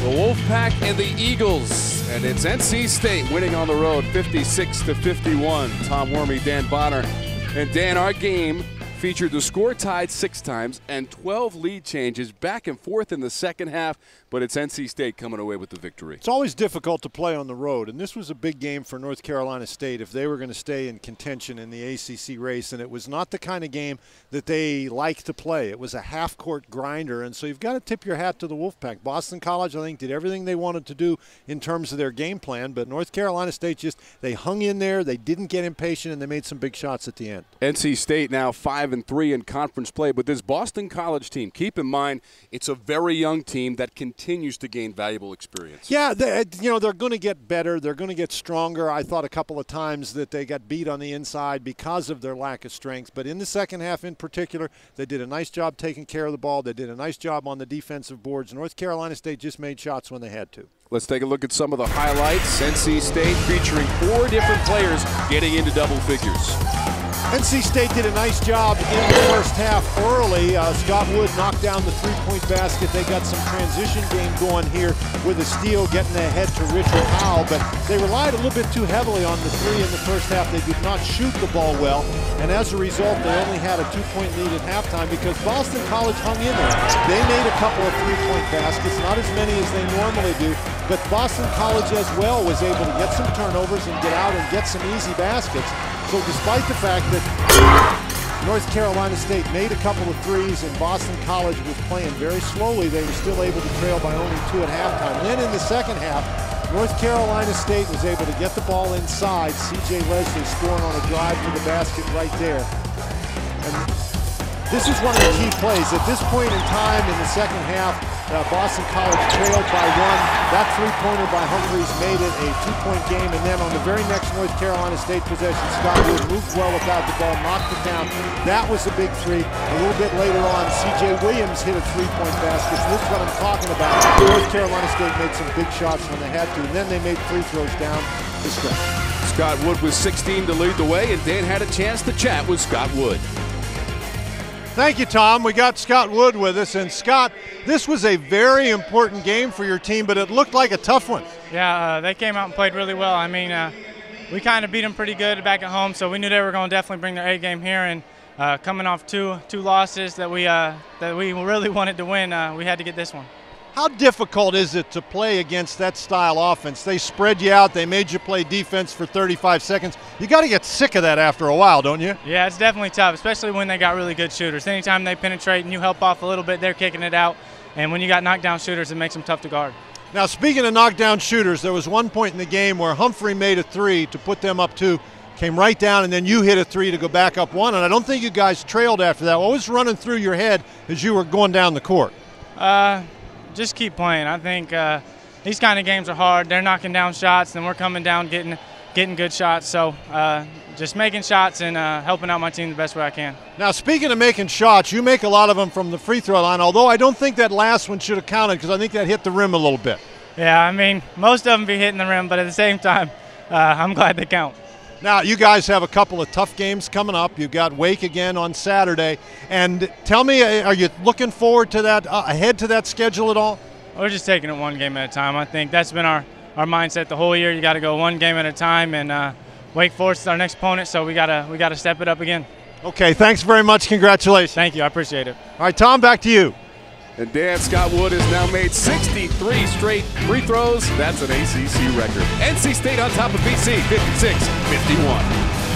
Wolfpack and the Eagles, and it's NC State winning on the road 56-51. Tom Wormy, Dan Bonner. And Dan, our game featured the score tied 6 times and 12 lead changes back and forth in the second half, but it's NC State coming away with the victory. It's always difficult to play on the road, and this was a big game for North Carolina State if they were going to stay in contention in the ACC race, and it was not the kind of game that they like to play. It was a half-court grinder, and so you've got to tip your hat to the Wolfpack. Boston College, I think, did everything they wanted to do in terms of their game plan, but North Carolina State they hung in there, they didn't get impatient, and they made some big shots at the end. NC State now 5-3 in conference play, but this Boston College team, keep in mind, it's a very young team that continues to gain valuable experience. Yeah, they're going to get better. They're going to get stronger. I thought a couple of times that they got beat on the inside because of their lack of strength, but in the second half in particular, they did a nice job taking care of the ball. They did a nice job on the defensive boards. North Carolina State just made shots when they had to. Let's take a look at some of the highlights. NC State featuring 4 different players getting into double figures. NC State did a nice job in the first half early. Scott Wood knocked down the three-point basket. They got some transition game going here with a steal getting ahead to Richard Howell, but they relied a little bit too heavily on the three in the first half. They did not shoot the ball well, and as a result, they only had a 2-point lead at halftime because Boston College hung in there. They made a couple of three-point baskets, not as many as they normally do, but Boston College as well was able to get some turnovers and get out and get some easy baskets. So despite the fact that North Carolina State made a couple of threes and Boston College was playing very slowly, they were still able to trail by only 2 at halftime. And then in the second half, North Carolina State was able to get the ball inside. C.J. Leslie scoring on a drive to the basket right there. And this is one of the key plays. At this point in time in the second half, Boston College trailed by 1. That three-pointer by Humphreys made it a 2-point game, and then on the very next North Carolina State possession, Scott Wood moved well without the ball, knocked it down. That was a big three. A little bit later on, C.J. Williams hit a three-point basket. This is what I'm talking about. North Carolina State made some big shots when they had to, and then they made free throws down the stretch. Scott Wood with 16 to lead the way, and Dan had a chance to chat with Scott Wood. Thank you, Tom. We got Scott Wood with us. And Scott, this was a very important game for your team, but it looked like a tough one. Yeah, they came out and played really well. I mean, we kind of beat them pretty good back at home, so we knew they were going to definitely bring their A game here. And coming off two losses that we really wanted to win, we had to get this one. How difficult is it to play against that style offense? They spread you out. They made you play defense for 35 seconds. You got to get sick of that after a while, don't you? Yeah, it's definitely tough, especially when they got really good shooters. Anytime they penetrate and you help off a little bit, they're kicking it out. And when you got knockdown shooters, it makes them tough to guard. Now, speaking of knockdown shooters, there was one point in the game where Humphrey made a three to put them up 2, came right down, and then you hit a 3 to go back up 1. And I don't think you guys trailed after that. What was running through your head as you were going down the court? Just keep playing. I think these kind of games are hard. They're knocking down shots, and we're coming down getting good shots. So just making shots and helping out my team the best way I can. Now, speaking of making shots, you make a lot of them from the free throw line, although I don't think that last one should have counted because I think that hit the rim a little bit. Yeah, I mean, most of them be hitting the rim, but at the same time, I'm glad they count. Now, you guys have a couple of tough games coming up. You've got Wake again on Saturday. And tell me, are you looking forward to that, ahead to that schedule at all? We're just taking it one game at a time. I think that's been our mindset the whole year. You got to go one game at a time, and Wake Forest is our next opponent, so we gotta step it up again. Okay, thanks very much. Congratulations. Thank you. I appreciate it. All right, Tom, back to you. And Dan, Scott Wood has now made 63 straight free throws. That's an ACC record. NC State on top of BC, 56-51.